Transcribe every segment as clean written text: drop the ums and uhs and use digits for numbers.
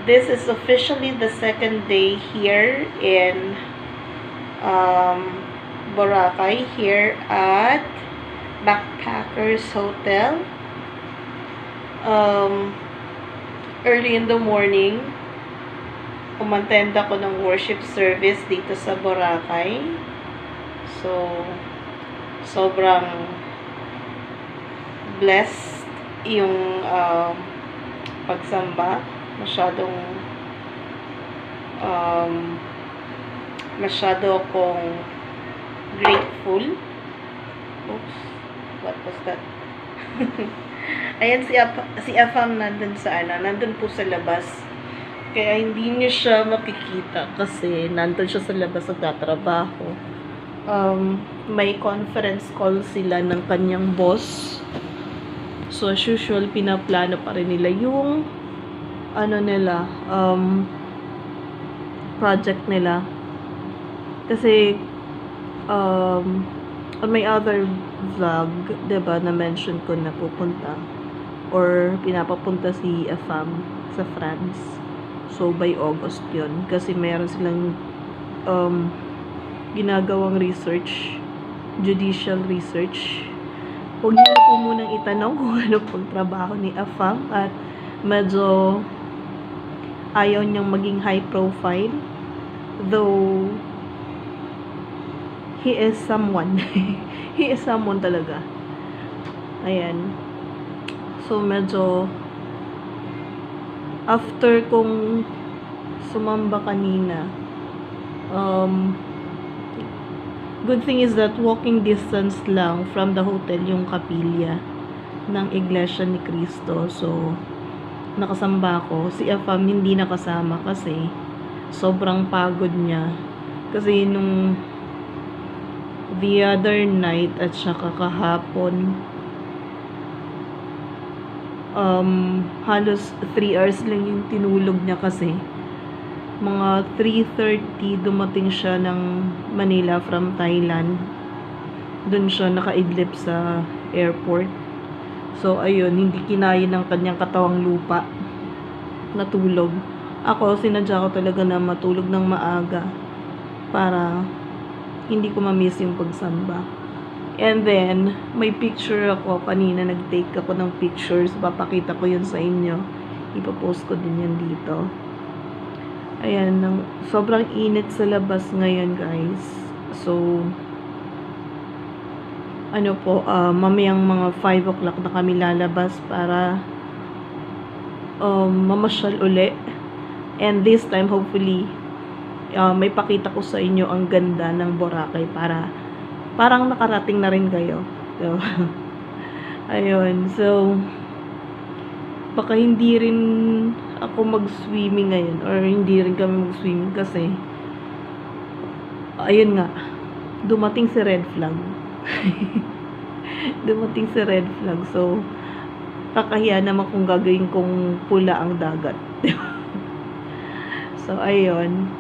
This is officially the second day here in Boracay, here at Backpackers Hotel. Early in the morning, umattend ako ng worship service dito sa Boracay. So, sobrang blessed yung pagsamba. Masyado akong grateful. Oops, what was that? Ayan, si Afam nandun po sa labas. Kaya hindi niyo siya makikita kasi nandun siya sa labas nagtatrabaho. May conference call sila ng kanyang boss. So, as usual, pinaplano pa rin nila yung project nila. Kasi, on my other vlog, diba, na-mention ko na pupunta or pinapapunta si Afam sa France. So, by August yun. Kasi meron silang ginagawang research, judicial research. Huwag niyo na po munang itanong kung ano pong trabaho ni Afam at medyo ayaw niyang maging high profile. Though, he is someone. He is someone talaga. Ayan. So, medyo after kong sumamba kanina, good thing is that walking distance lang from the hotel yung kapilya ng Iglesia ni Cristo. So, nakasamba ko. Si Afam hindi nakasama kasi sobrang pagod niya. Kasi nung the other night at saka kahapon, halos 3 hours lang yung tinulog niya kasi mga 3:30 dumating siya ng Manila from Thailand. Doon siya nakaidlip sa airport. So, ayun, hindi kinaya ng kanyang katawang lupa. Natulog. Ako, sinadya ko talaga na matulog ng maaga para hindi ko ma-miss yung pagsamba. And then, may picture ako. Kanina, nag-take ako ng pictures. Papakita ko yun sa inyo. Ipapost ko din yan dito. Ayan, sobrang init sa labas ngayon, guys. So, mamayang mga 5 o'clock na kami lalabas para mamasyal uli. And this time, hopefully, may pakita ko sa inyo ang ganda ng Boracay para parang nakarating na rin kayo. So, ayun. So, baka hindi rin ako mag-swimming ngayon or hindi rin kami mag-swimming kasi ayun nga, dumating si red flag. Dumating si red flag. So, kakahiya naman kung gagawin kong pula ang dagat. So, ayun.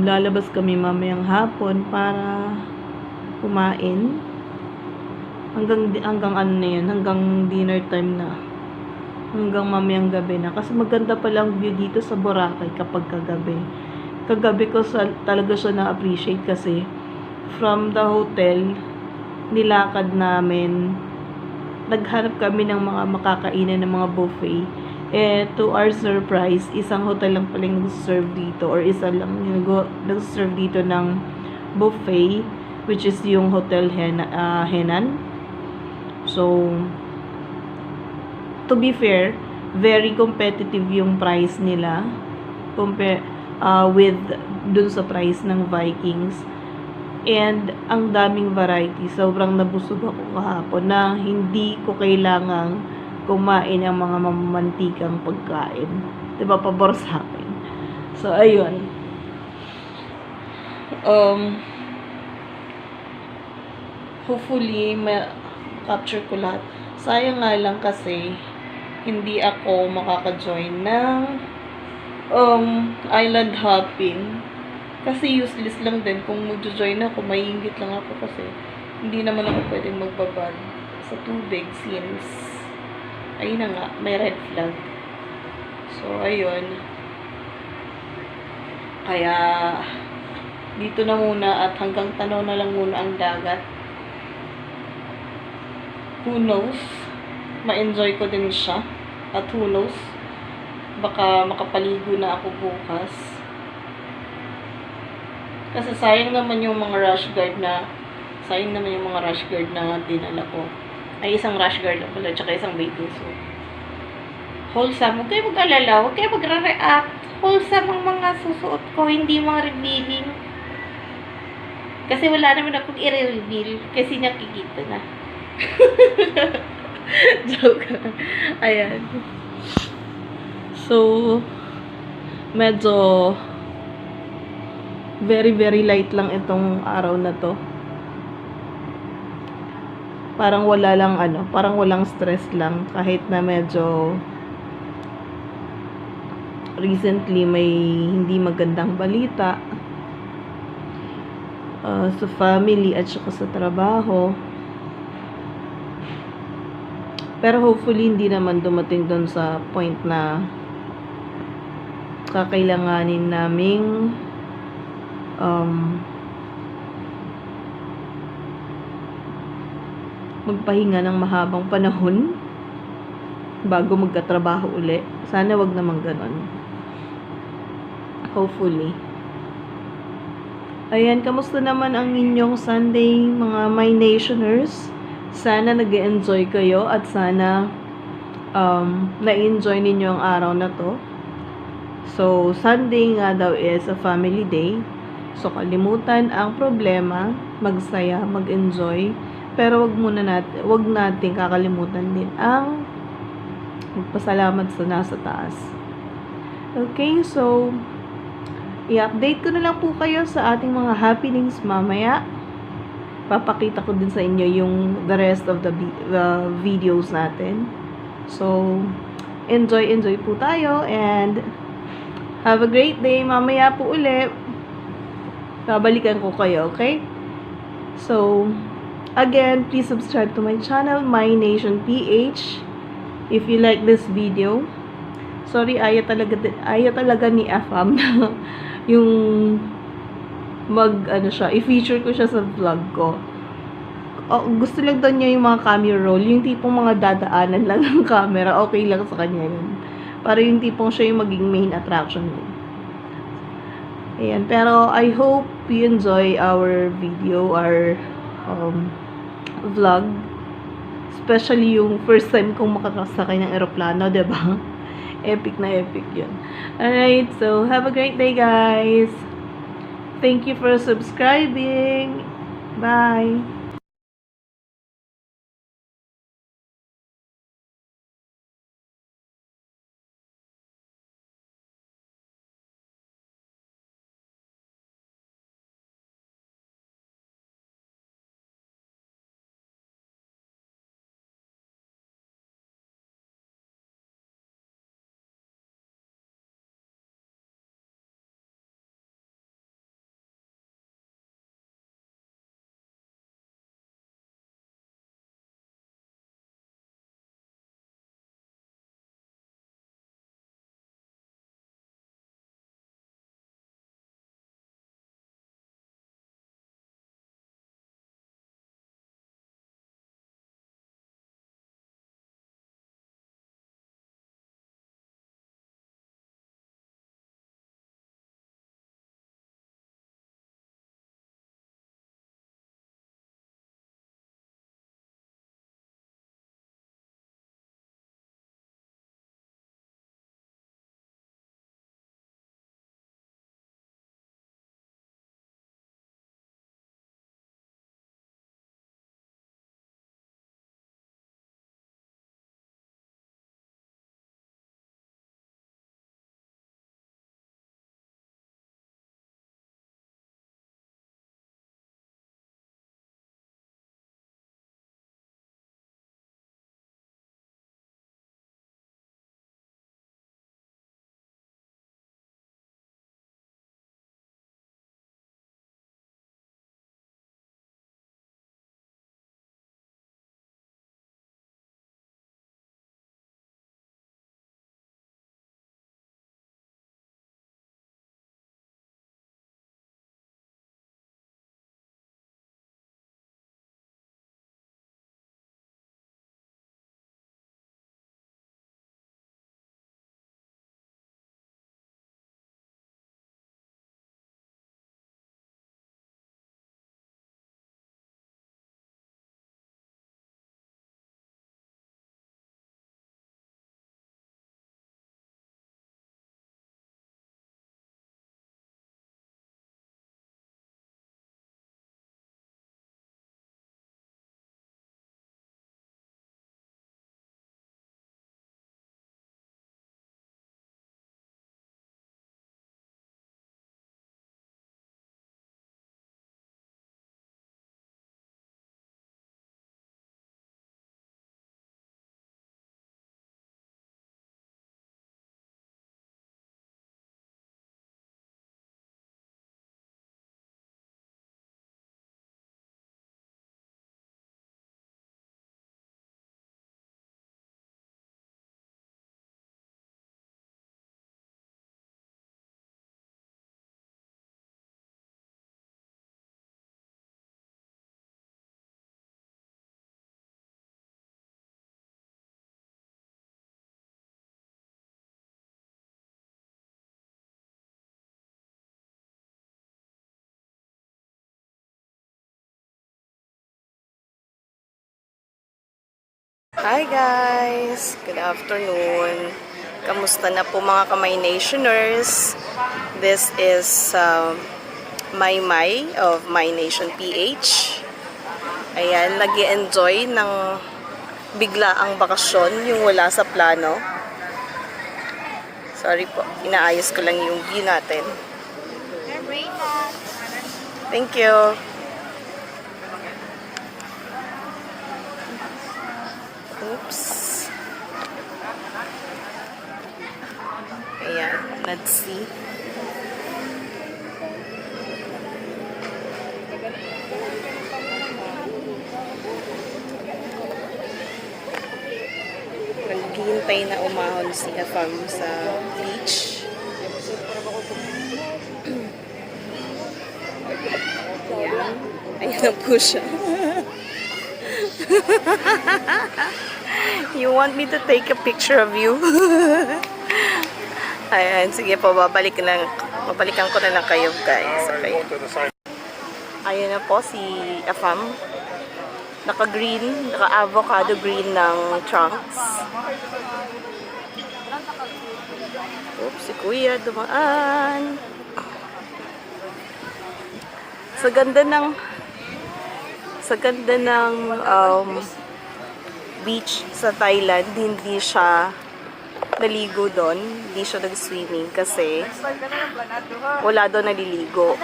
Lalabas kami mamayang hapon para kumain. Hanggang ano na yun, hanggang dinner time na. Hanggang mamayang gabi na. Kasi maganda palang view dito sa Boracay kapag kagabi. Kagabi ko talaga siya na-appreciate kasi from the hotel, nilakad namin, naghanap kami ng mga makakainan ng mga buffet. To our surprise, isang hotel lang palang nag-serve dito or isa lang nag-serve dito ng buffet, which is yung Hotel Henan. So, to be fair, very competitive yung price nila with dun sa price ng Vikings. And ang daming variety. Sobrang nabusog ako kahapon na hindi ko kailangang kumain ang mga mamamantikang pagkain. Diba, pabor sa akin. So, ayun. Hopefully, capture ko lahat. Sayang nga lang kasi hindi ako makaka-join ng island hopping. Kasi useless lang din kung mag-join ako, maiinggit lang ako kasi hindi naman ako pwedeng magbabad sa tubig since ayun na nga, may red flag. So, ayun. Kaya, dito na muna at hanggang tanaw na lang muna ang dagat. Who knows? Ma-enjoy ko din siya. At who knows? Baka makapaligo na ako bukas. Kasi sayang naman yung mga rash guard na dinala ko. Ay, isang rash guard na pala, tsaka isang bathing suit. Wholesome. Huwag kayo mag-alala. Huwag kayo magre-react. Wholesome ang mga susuot ko, hindi mga revealing. Kasi wala naman akong i-reveal. Kasi nakikita na. Joke. Ayan. So, medyo very, very light lang itong araw na to. Parang wala lang parang walang stress lang kahit na medyo recently may hindi magandang balita sa family at saka sa trabaho. Pero hopefully hindi naman dumating doon sa point na kakailanganin naming magpahinga ng mahabang panahon bago magkatrabaho uli. Sana wag naman ganon. Hopefully. Ayan, kamusta naman ang inyong Sunday, mga My Nationers? Sana nag-enjoy kayo at sana na-enjoy ninyo ang araw na to. So, Sunday nga daw is a family day. So, kalimutan ang problema, magsaya, mag-enjoy. Pero wag natin kakalimutan din ang magpasalamat sa nasa taas. Okay, so i-update ko na lang po kayo sa ating mga happenings mamaya. Papakita ko din sa inyo yung the rest of the videos natin. So, enjoy po tayo and have a great day. Mamaya po ulit babalikan ko kayo, okay? So, again, please subscribe to my channel, My Nation PH. If you like this video, sorry, ayaw talaga ni Afam na yung i-feature ko siya sa vlog ko. Gusto lang daw niya yung mga camera roll, yung tipong mga dadaanan lang ng camera, okay lang sa kanya yun. Para yung tipong siya yung maging main attraction mo. Ayan, pero I hope you enjoy our video, our vlog. Especially yung first time kong makakasakay ng eroplano, diba? Epic na epic yun. Alright, so have a great day, guys. Thank you for subscribing. Bye. Hi guys! Good afternoon. Kamusta na po mga Kamay Nationers? This is Maymay of My Nation PH. Ayan, nag-i-enjoy ng biglaang bakasyon, yung wala sa plano. Sorry po, inaayos ko lang yung view natin. Thank you. Oops. Ayan, let's see. Naghihintay na umahon si Afam sa beach. Ayan. Ayan na po siya. You want me to take a picture of you? Ayan, sige po, babalikan ko na lang kayo guys. Okay. Ayan na po si Afam. Naka-green, naka-avocado green ng trunks. Oops, si Kuya dumaan. Sa ganda ng beach sa Thailand, hindi siya naligo doon, hindi siya nag-swimming kasi wala doon naliligo.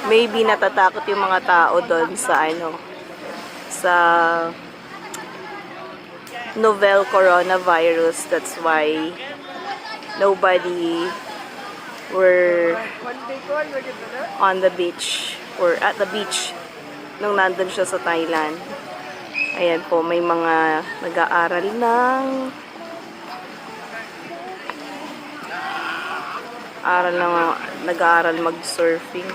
Maybe natatakot yung mga tao doon sa sa novel coronavirus. That's why nobody were on the beach or at the beach nung nandun siya sa Thailand. Ayan po, may mga nag-aaral mag-surfing.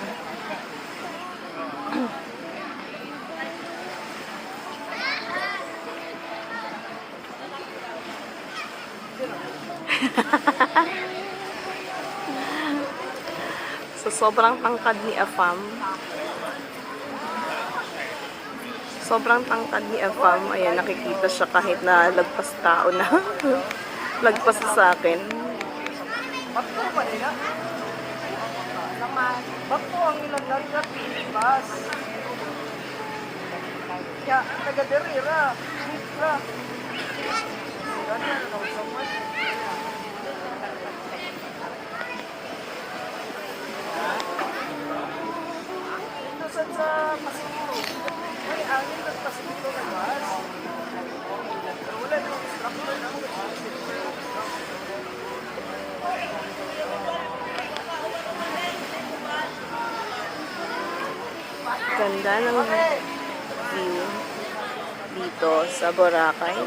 So, sobrang tangkad ni Afam. Ayan, nakikita siya kahit na lagpas tao na. Lagpas sa akin. Bakto ang ilang dagat, Pilipas. Ya, taga-derira. Mitra. Ito sa Pasigulo. May angin ng Pasigulo na bas. Wala nang instructor ng Ganda ng view dito sa Boracay.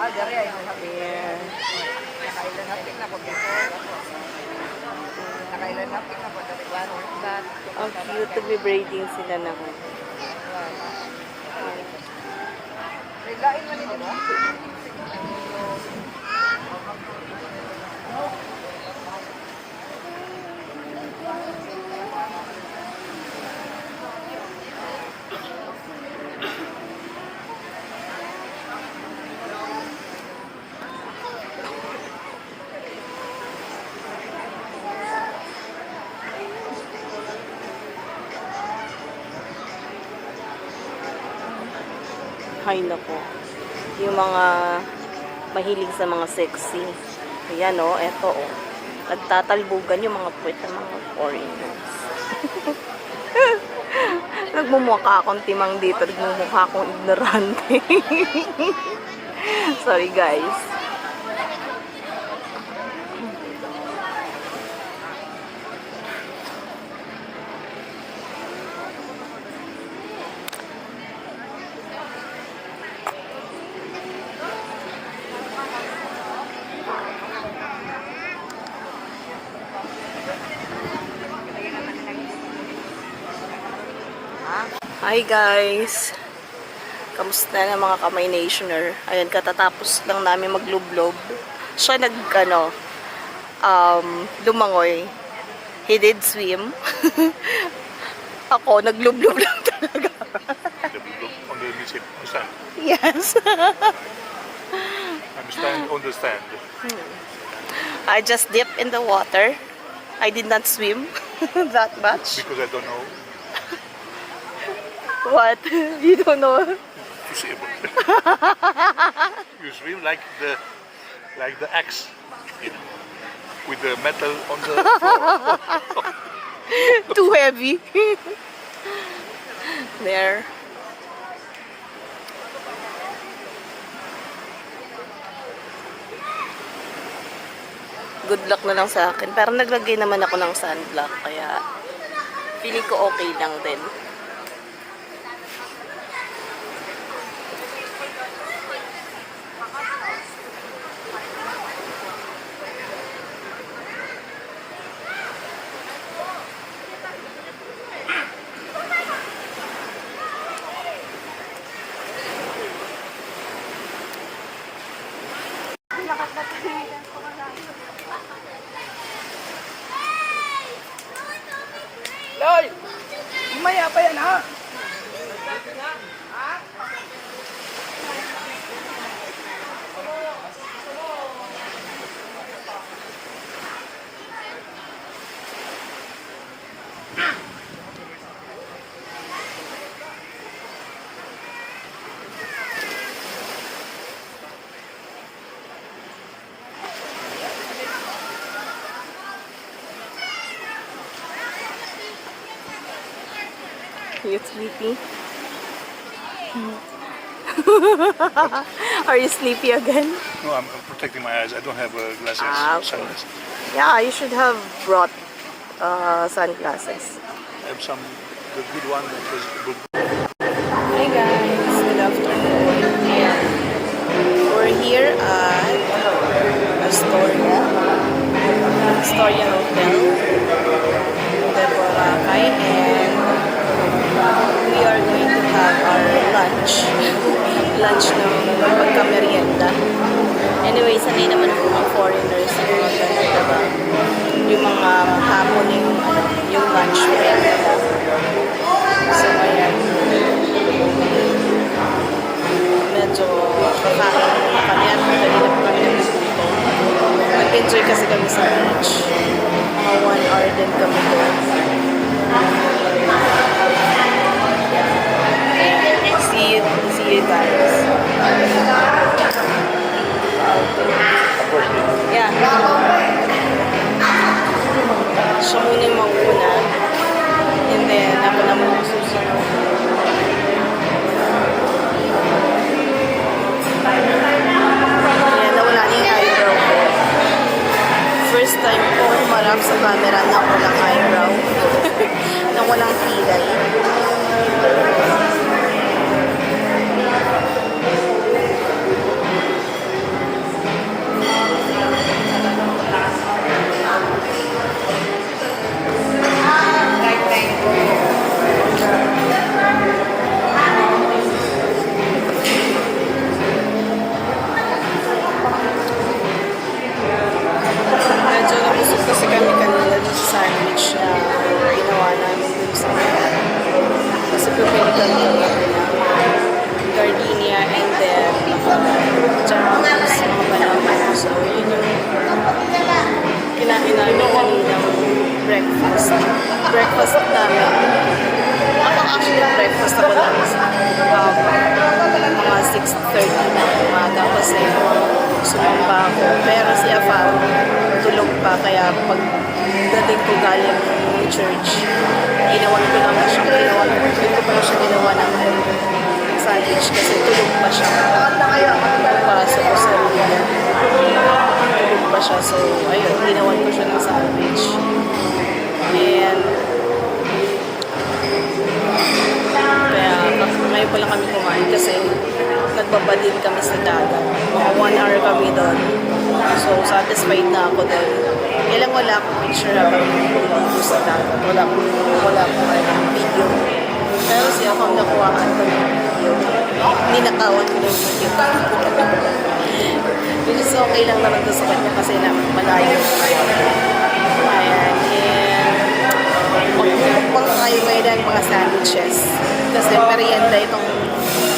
dari ay happy. Yeah. Nakailan happy na po dito. Nakailan happy na po dari that. Ang cute, nagbe-braiding sila na ko. Lain man ito ba? Hay nako. Yung mga mahilig sa mga sexy. Ayan o, eto o. Nagtatalbugan yung mga puwet ng mga foreigners. Nagmumukha akong timang dito. Nagmumukha akong ignorante. Sorry guys. Hi guys! Kamusta na mga Kamay Nationer? Ayan, katatapos lang namin maglublob. Siya lumangoy. He did swim. Ako, naglublob lang talaga. Michelle. Understand? Yes. I'm stand on the stand. I just dipped in the water. I did not swim that much. Because I don't know What? You don't know? to swim. You swim like the axe. You know, with the metal on the floor. Too heavy. There. Good luck na lang sa akin. Pero naglagay naman ako ng sunblock. Kaya feeling ko okay lang din. Loy! Maya pa yan, ha? You sleepy? Are you sleepy again? No, I'm protecting my eyes. I don't have glasses, Okay. sunglasses. Yeah, you should have brought sunglasses. I have some, the good one that was good. Hi guys, good afternoon. We're here at Astoria Hotel, de Boracay, and we are going to have our lunch. Lunch ng pagka-merienda. Anyway, sanay naman po mga foreigners yung mga ganun, diba? Yung mga hapon yung lunch break nila. So, ayan. Medyo kakain na kami at madali na po kami nagsuto. Nag-enjoy kasi kami sa lunch. Mga 1 hour din kami doon. See you guys. Yeah. Siya muna yung mauna. And then, ako naman ang susunod. Ayan, nawala na yung eyebrow ko. First time ko humarap sa camera na walang eyebrow. Na walang kilay. Medyo nabusog kasi kami kanina dun sa sandwich na ginawa namin dun sa kasi pumili kami kagabi na gardenia and then tsaka mga banana. So yun yung kinain namin kaninang breakfast. Breakfast namin. Ako actually breakfast ako lang mga 6:30 na umaga kasi sumamba ako. Pero si Afam tulog pa kaya pag dating ko galing church, ginawan ko lang siya. Hindi ko pa siya ginawa ng sandwich kasi tulog pa siya. Pasok ko sa room niya. Tulog pa siya. So, ayun, ginawan ko siya ng sandwich. And kaya ngayon pa lang kami kumain kasi nagbabadin kami sa dagat. Mga 1 hour kami doon. So, satisfied na ako doon. Kailang wala akong picture habang niligo sa dagat. Wala akong video. Pero siya akong nakuhaan ko ng video. Ninakawan ko ng video. Which is okay lang naman doon sa kanya kasi malayo. Ayan. And magmukbang tayo ngayon ng mga sandwiches. Kasi merienda itong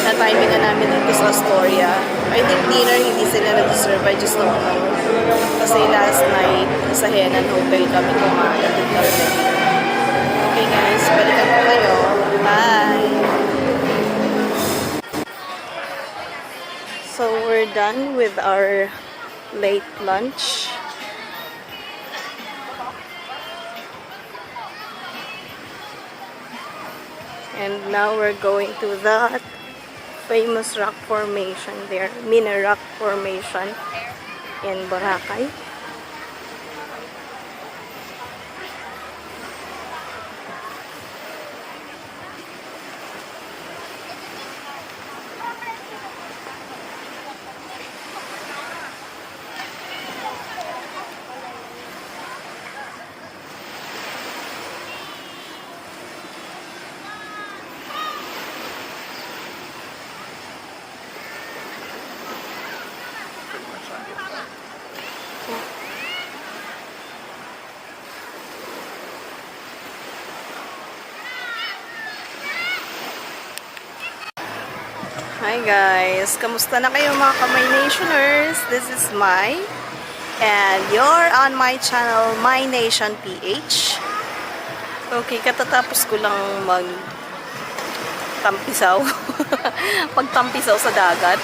Na-timing na namin dito sa Astoria. I think dinner hindi sila nag-serve. I just don't know. Kasi last night, sa Henan Hotel kami kumain. Okay guys, balikan ko kayo. Bye! So we're done with our late lunch. And now we're going to that famous rock formation there, mini rock formation in Boracay. Hi guys! Kamusta na kayo mga Kamay Nationers? This is Mai and you're on my channel, My Nation PH. Okay, katatapos ko lang magtampisaw. Pagtampisaw sa dagat.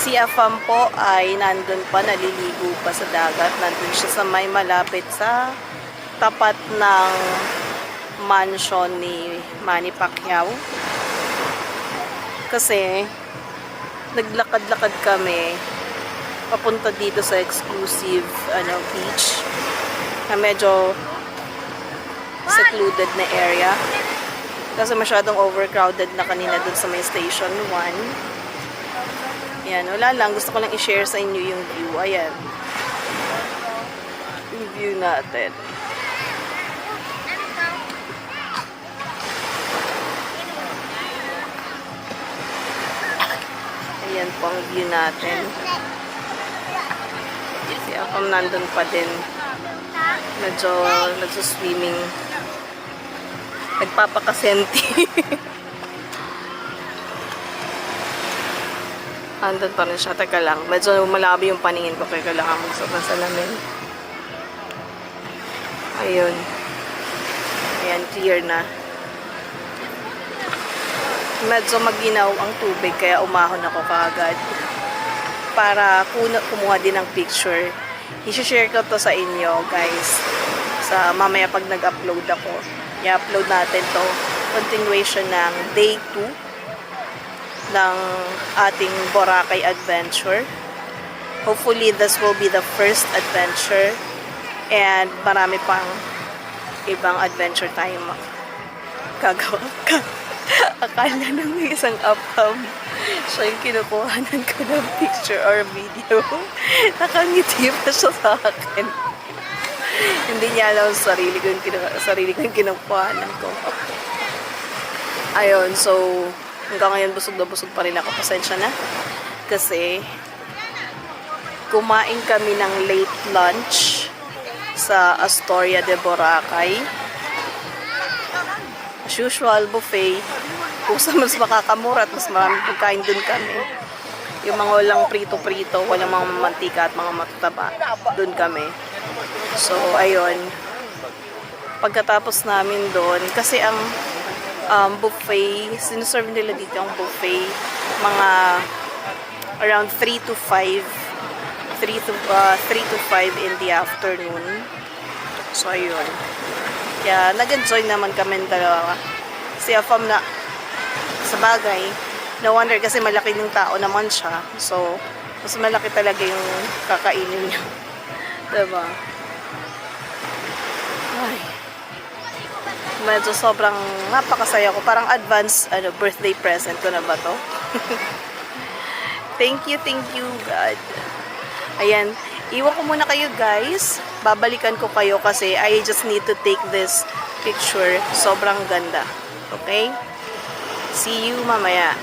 Si Afam po ay nandun pa, naliligo pa sa dagat. Nandun siya sa may malapit sa tapat ng mansion ni Manny Pacquiao. Kasi naglakad-lakad kami papunta dito sa exclusive beach na medyo secluded na area kasi masyadong overcrowded na kanina dun sa may station 1. Yan, wala lang, gusto ko lang i-share sa inyo yung view. Ayan yung view natin. Ayan po ang view natin. Si Afam nandun pa din. Medyo nagsuswimming. Nagpapakasenti. Andun pa rin siya. Teka lang. Medyo malabi yung paningin ko. Kaya kailangan magsok na salamin. Ayun. Ayan, clear na. Medyo maginaw ang tubig kaya umahon ako kaagad para kumuha din ng picture. I-share ko to sa inyo guys sa mamaya pag nag-upload ako. I-upload natin to, continuation ng day 2 ng ating Boracay adventure. Hopefully this will be the first adventure and marami pang ibang adventure tayo gagawa. Akala ng isang Afam siya yung kinukuhanan ko ng picture or video. Nakangiti pa siya sa akin. Hindi niya alam sarili ko yung kinukuhanan ko. Ayun, so hanggang ngayon busog na busog pa rin ako. Pasensya na. Kasi kumain kami ng late lunch sa Astoria de Boracay. As usual, buffet. Kung sa mas makakamura at mas maraming pagkain dun kami. Yung mga walang prito-prito, walang mga mantika at mga matutaba, dun kami. So, ayun. Pagkatapos namin dun, kasi ang buffet, sinuserve nila dito ang buffet, mga around 3 to 5 in the afternoon. So, ayun. Kaya, nag-enjoy naman kami dalawa. Si Afam na, sa bagay, no wonder kasi malaki ng tao naman siya. So, mas malaki talaga yung kakainin niya. Diba? Ay. Medyo sobrang napakasaya ko. Parang advance birthday present ko na ba to? Thank you, God. Ayan. Iwan ko muna kayo guys. Babalikan ko kayo kasi I just need to take this picture. Sobrang ganda. Okay? See you mamaya.